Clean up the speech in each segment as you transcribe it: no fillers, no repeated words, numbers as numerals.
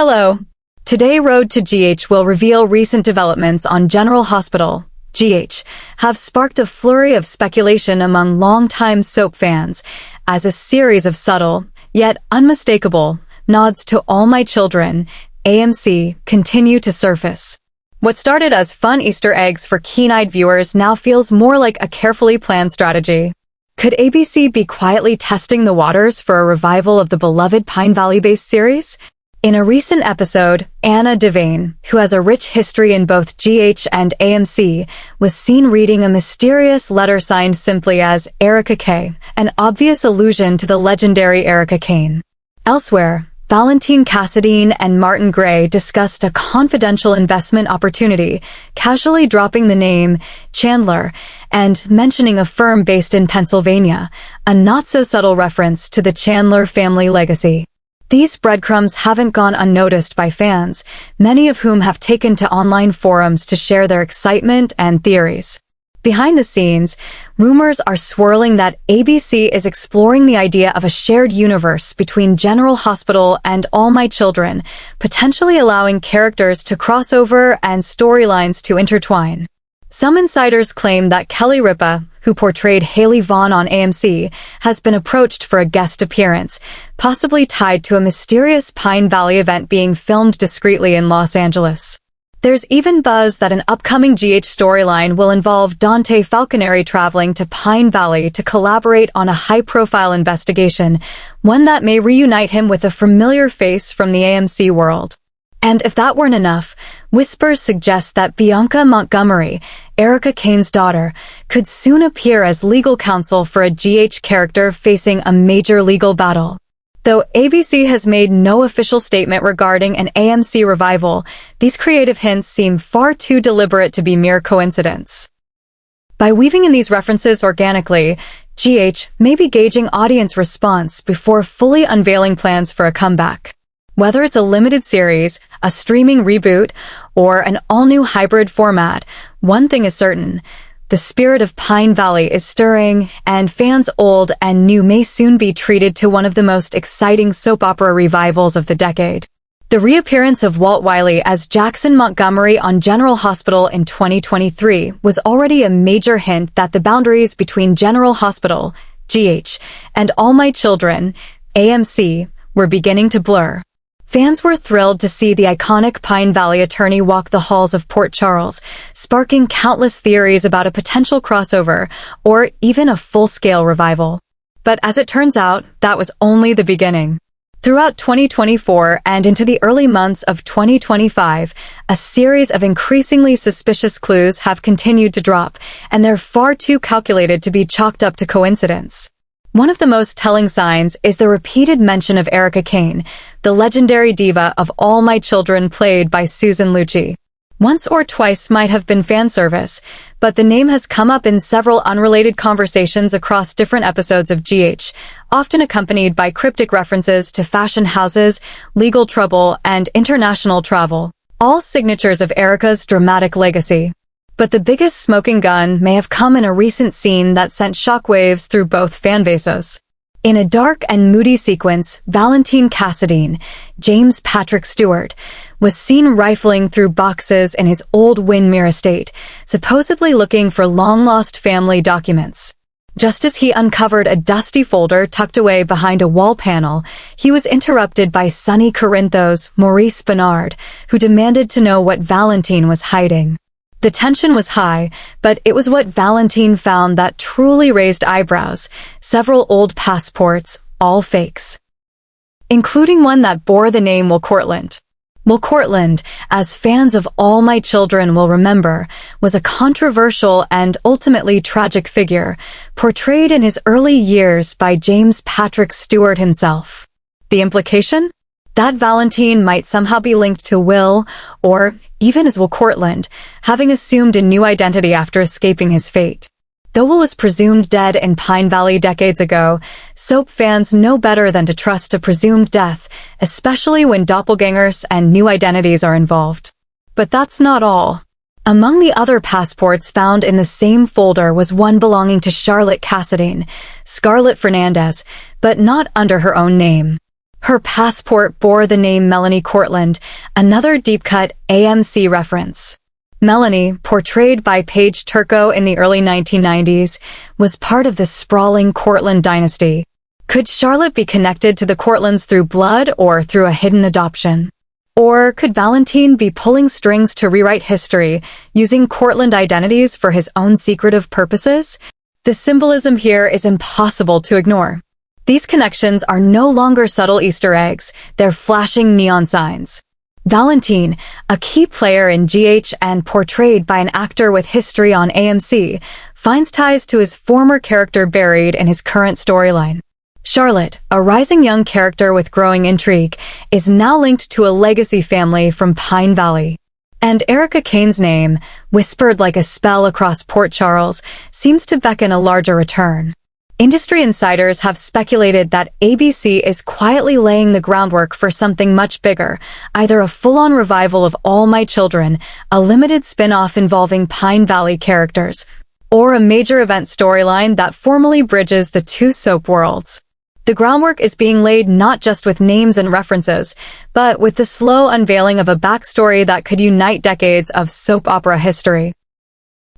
Hello. Today, Road to GH will reveal recent developments on General Hospital, GH, have sparked a flurry of speculation among longtime soap fans, as a series of subtle, yet unmistakable, nods to All My Children, AMC, continue to surface. What started as fun Easter eggs for keen-eyed viewers now feels more like a carefully planned strategy. Could ABC be quietly testing the waters for a revival of the beloved Pine Valley-based series? In a recent episode, Anna Devane, who has a rich history in both GH and AMC, was seen reading a mysterious letter signed simply as Erica K, an obvious allusion to the legendary Erica Kane. Elsewhere, Valentine Cassadine and Martin Gray discussed a confidential investment opportunity, casually dropping the name Chandler and mentioning a firm based in Pennsylvania, a not-so-subtle reference to the Chandler family legacy. These breadcrumbs haven't gone unnoticed by fans, many of whom have taken to online forums to share their excitement and theories. Behind the scenes, rumors are swirling that ABC is exploring the idea of a shared universe between General Hospital and All My Children, potentially allowing characters to cross over and storylines to intertwine. Some insiders claim that Kelly Ripa, who portrayed Haley Vaughn on AMC, has been approached for a guest appearance, possibly tied to a mysterious Pine Valley event being filmed discreetly in Los Angeles. There's even buzz that an upcoming GH storyline will involve Dante Falconeri traveling to Pine Valley to collaborate on a high-profile investigation, one that may reunite him with a familiar face from the AMC world. And if that weren't enough, whispers suggest that Bianca Montgomery, Erica Kane's daughter, could soon appear as legal counsel for a GH character facing a major legal battle. Though ABC has made no official statement regarding an AMC revival, these creative hints seem far too deliberate to be mere coincidence. By weaving in these references organically, GH may be gauging audience response before fully unveiling plans for a comeback. Whether it's a limited series, a streaming reboot, or an all-new hybrid format, one thing is certain: the spirit of Pine Valley is stirring, and fans old and new may soon be treated to one of the most exciting soap opera revivals of the decade. The reappearance of Walt Wiley as Jackson Montgomery on General Hospital in 2023 was already a major hint that the boundaries between General Hospital, GH, and All My Children, AMC, were beginning to blur. Fans were thrilled to see the iconic Pine Valley attorney walk the halls of Port Charles, sparking countless theories about a potential crossover or even a full-scale revival. But as it turns out, that was only the beginning. Throughout 2024 and into the early months of 2025, a series of increasingly suspicious clues have continued to drop, and they're far too calculated to be chalked up to coincidence. One of the most telling signs is the repeated mention of Erica Kane, the legendary diva of All My Children played by Susan Lucci. Once or twice might have been fan service, but the name has come up in several unrelated conversations across different episodes of GH, often accompanied by cryptic references to fashion houses, legal trouble, and international travel, all signatures of Erica's dramatic legacy. But the biggest smoking gun may have come in a recent scene that sent shockwaves through both fan bases. In a dark and moody sequence, Valentine Cassadine, James Patrick Stewart, was seen rifling through boxes in his old Windermere estate, supposedly looking for long-lost family documents. Just as he uncovered a dusty folder tucked away behind a wall panel, he was interrupted by Sonny Corinthos' Maurice Benard, who demanded to know what Valentine was hiding. The tension was high, but it was what Valentine found that truly raised eyebrows: several old passports, all fakes, including one that bore the name Will Courtland. Will Courtland, as fans of All My Children will remember, was a controversial and ultimately tragic figure, portrayed in his early years by James Patrick Stewart himself. The implication? That Valentine might somehow be linked to Will, or even as Will Courtland, having assumed a new identity after escaping his fate. Though Will was presumed dead in Pine Valley decades ago, soap fans know better than to trust a presumed death, especially when doppelgangers and new identities are involved. But that's not all. Among the other passports found in the same folder was one belonging to Charlotte Cassadine, Scarlett Fernandez, but not under her own name. Her passport bore the name Melanie Courtland, another deep-cut AMC reference. Melanie, portrayed by Paige Turco in the early 1990s, was part of the sprawling Courtland dynasty. Could Charlotte be connected to the Courtlands through blood or through a hidden adoption? Or could Valentine be pulling strings to rewrite history, using Courtland identities for his own secretive purposes? The symbolism here is impossible to ignore. These connections are no longer subtle Easter eggs, they're flashing neon signs. Valentine, a key player in GH and portrayed by an actor with history on AMC, finds ties to his former character buried in his current storyline. Charlotte, a rising young character with growing intrigue, is now linked to a legacy family from Pine Valley. And Erica Kane's name, whispered like a spell across Port Charles, seems to beckon a larger return. Industry insiders have speculated that ABC is quietly laying the groundwork for something much bigger, either a full-on revival of All My Children, a limited spin-off involving Pine Valley characters, or a major event storyline that formally bridges the two soap worlds. The groundwork is being laid not just with names and references, but with the slow unveiling of a backstory that could unite decades of soap opera history.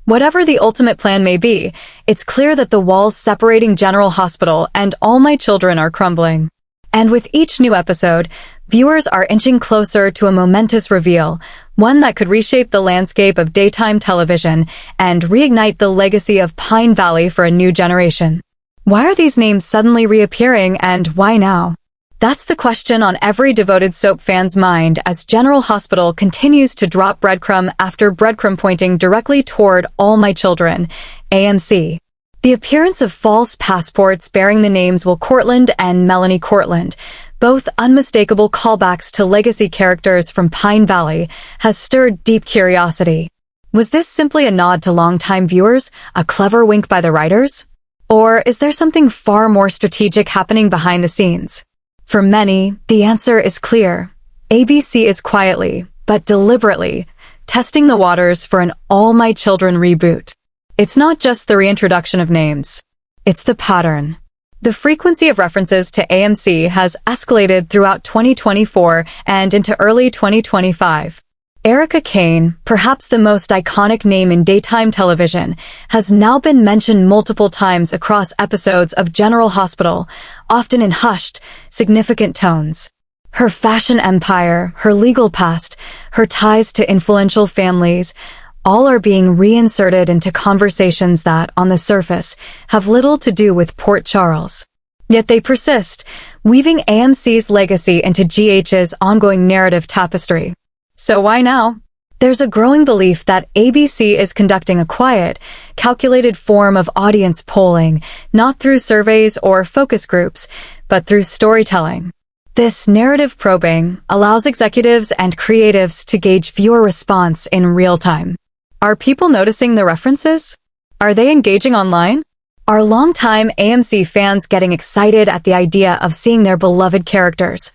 Whatever the ultimate plan may be, it's clear that the walls separating General Hospital and All My Children are crumbling. And with each new episode, viewers are inching closer to a momentous reveal, one that could reshape the landscape of daytime television and reignite the legacy of Pine Valley for a new generation. Why are these names suddenly reappearing, and why now? That's the question on every devoted soap fan's mind as General Hospital continues to drop breadcrumb after breadcrumb pointing directly toward All My Children, AMC. The appearance of false passports bearing the names Will Courtland and Melanie Courtland, both unmistakable callbacks to legacy characters from Pine Valley, has stirred deep curiosity. Was this simply a nod to longtime viewers, a clever wink by the writers? Or is there something far more strategic happening behind the scenes? For many, the answer is clear. ABC is quietly, but deliberately, testing the waters for an All My Children reboot. It's not just the reintroduction of names. It's the pattern. The frequency of references to AMC has escalated throughout 2024 and into early 2025. Erica Kane, perhaps the most iconic name in daytime television, has now been mentioned multiple times across episodes of General Hospital, often in hushed, significant tones. Her fashion empire, her legal past, her ties to influential families, all are being reinserted into conversations that, on the surface, have little to do with Port Charles. Yet they persist, weaving AMC's legacy into GH's ongoing narrative tapestry. So why now? There's a growing belief that ABC is conducting a quiet, calculated form of audience polling, not through surveys or focus groups, but through storytelling. This narrative probing allows executives and creatives to gauge viewer response in real time. Are people noticing the references? Are they engaging online? Are longtime AMC fans getting excited at the idea of seeing their beloved characters,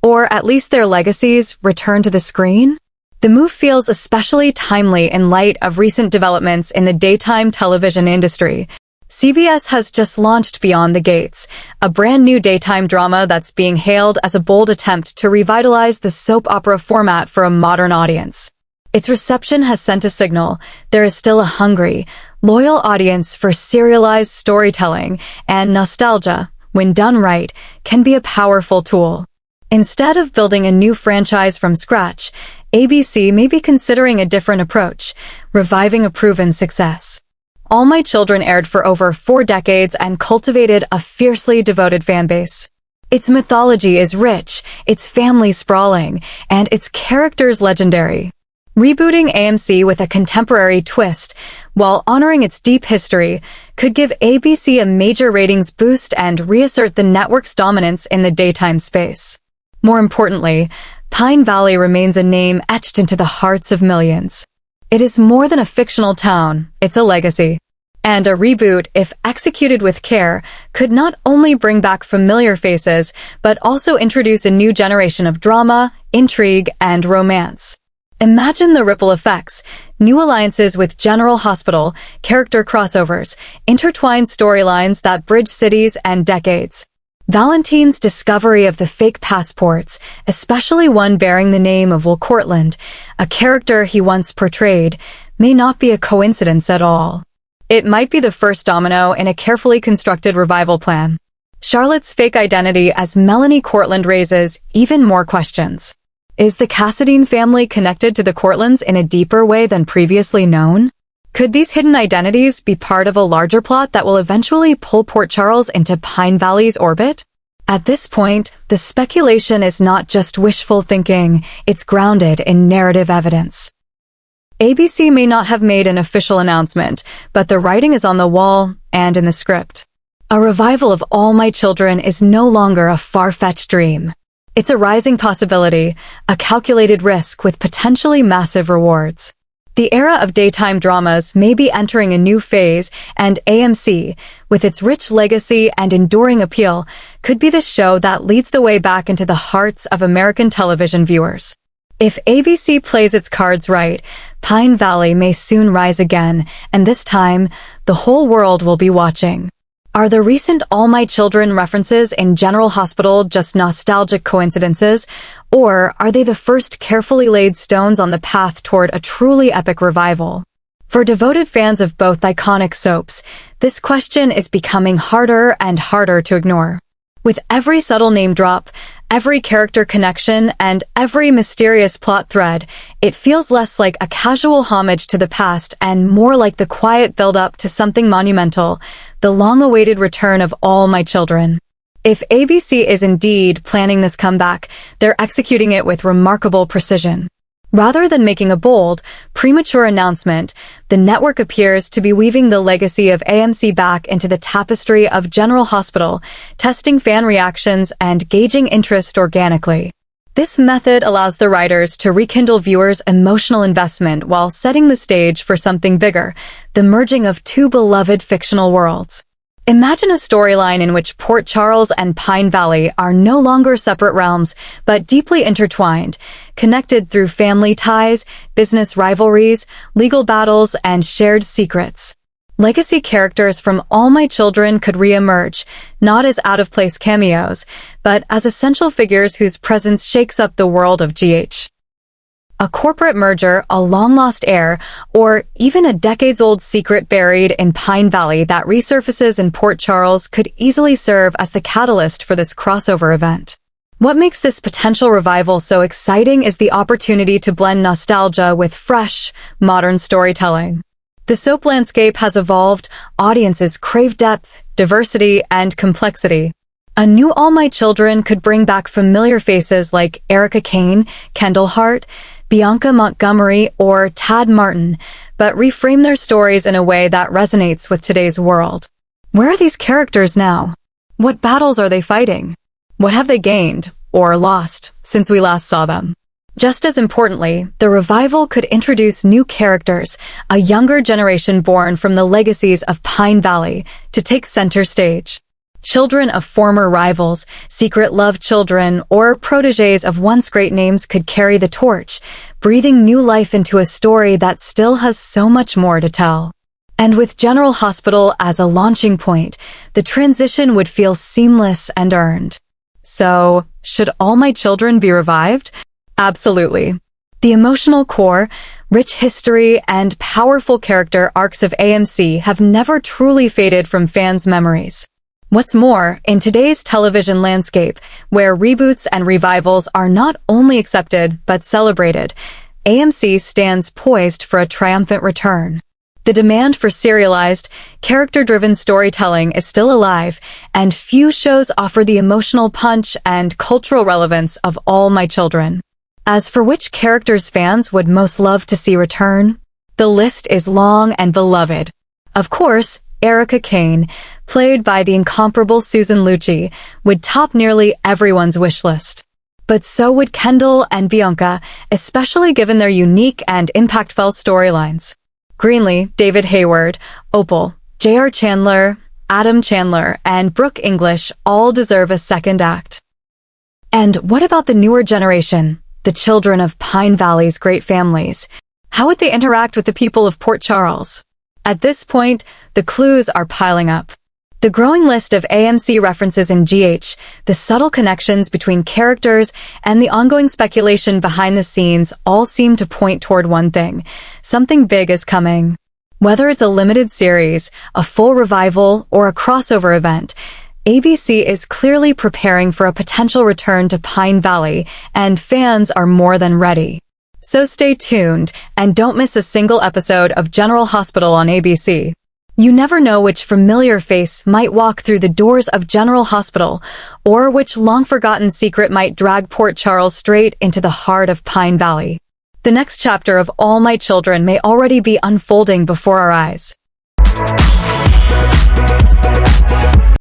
or at least their legacies, return to the screen? The move feels especially timely in light of recent developments in the daytime television industry. CBS has just launched Beyond the Gates, a brand new daytime drama that's being hailed as a bold attempt to revitalize the soap opera format for a modern audience. Its reception has sent a signal: there is still a hungry, loyal audience for serialized storytelling, and nostalgia, when done right, can be a powerful tool. Instead of building a new franchise from scratch, ABC may be considering a different approach, reviving a proven success. All My Children aired for over 4 decades and cultivated a fiercely devoted fanbase. Its mythology is rich, its family sprawling, and its characters legendary. Rebooting AMC with a contemporary twist, while honoring its deep history, could give ABC a major ratings boost and reassert the network's dominance in the daytime space. More importantly, Pine Valley remains a name etched into the hearts of millions. It is more than a fictional town, it's a legacy. And a reboot, if executed with care, could not only bring back familiar faces, but also introduce a new generation of drama, intrigue, and romance. Imagine the ripple effects: new alliances with General Hospital, character crossovers, intertwined storylines that bridge cities and decades. Valentine's discovery of the fake passports, especially one bearing the name of Will Courtland, a character he once portrayed, may not be a coincidence at all. It might be the first domino in a carefully constructed revival plan. Charlotte's fake identity as Melanie Courtland raises even more questions. Is the Cassadine family connected to the Courtlands in a deeper way than previously known? Could these hidden identities be part of a larger plot that will eventually pull Port Charles into Pine Valley's orbit? At this point, the speculation is not just wishful thinking, it's grounded in narrative evidence. ABC may not have made an official announcement, but the writing is on the wall and in the script. A revival of All My Children is no longer a far-fetched dream. It's a rising possibility, a calculated risk with potentially massive rewards. The era of daytime dramas may be entering a new phase, and AMC, with its rich legacy and enduring appeal, could be the show that leads the way back into the hearts of American television viewers. If ABC plays its cards right, Pine Valley may soon rise again, and this time, the whole world will be watching. Are the recent All My Children references in General Hospital just nostalgic coincidences, or are they the first carefully laid stones on the path toward a truly epic revival? For devoted fans of both iconic soaps, this question is becoming harder and harder to ignore. With every subtle name drop, every character connection, and every mysterious plot thread, it feels less like a casual homage to the past and more like the quiet build-up to something monumental, the long-awaited return of All My Children. If ABC is indeed planning this comeback, they're executing it with remarkable precision. Rather than making a bold, premature announcement, the network appears to be weaving the legacy of AMC back into the tapestry of General Hospital, testing fan reactions and gauging interest organically. This method allows the writers to rekindle viewers' emotional investment while setting the stage for something bigger, the merging of two beloved fictional worlds. Imagine a storyline in which Port Charles and Pine Valley are no longer separate realms, but deeply intertwined, connected through family ties, business rivalries, legal battles, and shared secrets. Legacy characters from All My Children could re-emerge, not as out-of-place cameos, but as essential figures whose presence shakes up the world of GH. A corporate merger, a long-lost heir, or even a decades-old secret buried in Pine Valley that resurfaces in Port Charles could easily serve as the catalyst for this crossover event. What makes this potential revival so exciting is the opportunity to blend nostalgia with fresh, modern storytelling. The soap landscape has evolved, audiences crave depth, diversity, and complexity. A new All My Children could bring back familiar faces like Erica Kane, Kendall Hart, Bianca Montgomery, or Tad Martin, but reframe their stories in a way that resonates with today's world. Where are these characters now? What battles are they fighting? What have they gained, or lost, since we last saw them? Just as importantly, the revival could introduce new characters, a younger generation born from the legacies of Pine Valley, to take center stage. Children of former rivals, secret love children, or protégés of once great names could carry the torch, breathing new life into a story that still has so much more to tell. And with General Hospital as a launching point, the transition would feel seamless and earned. So, should All My Children be revived? Absolutely. The emotional core, rich history, and powerful character arcs of AMC have never truly faded from fans' memories. What's more, in today's television landscape, where reboots and revivals are not only accepted but celebrated, AMC stands poised for a triumphant return. The demand for serialized, character-driven storytelling is still alive, and few shows offer the emotional punch and cultural relevance of All My Children. As for which characters fans would most love to see return, the list is long and beloved. Of course, Erica Kane, played by the incomparable Susan Lucci, would top nearly everyone's wish list. But so would Kendall and Bianca, especially given their unique and impactful storylines. Greenlee, David Hayward, Opal, J.R. Chandler, Adam Chandler, and Brooke English all deserve a second act. And what about the newer generation, the children of Pine Valley's great families? How would they interact with the people of Port Charles? At this point, the clues are piling up. The growing list of AMC references in GH, the subtle connections between characters, and the ongoing speculation behind the scenes all seem to point toward one thing: something big is coming. Whether it's a limited series, a full revival, or a crossover event, ABC is clearly preparing for a potential return to Pine Valley, and fans are more than ready. So stay tuned, and don't miss a single episode of General Hospital on ABC. You never know which familiar face might walk through the doors of General Hospital, or which long-forgotten secret might drag Port Charles straight into the heart of Pine Valley. The next chapter of All My Children may already be unfolding before our eyes.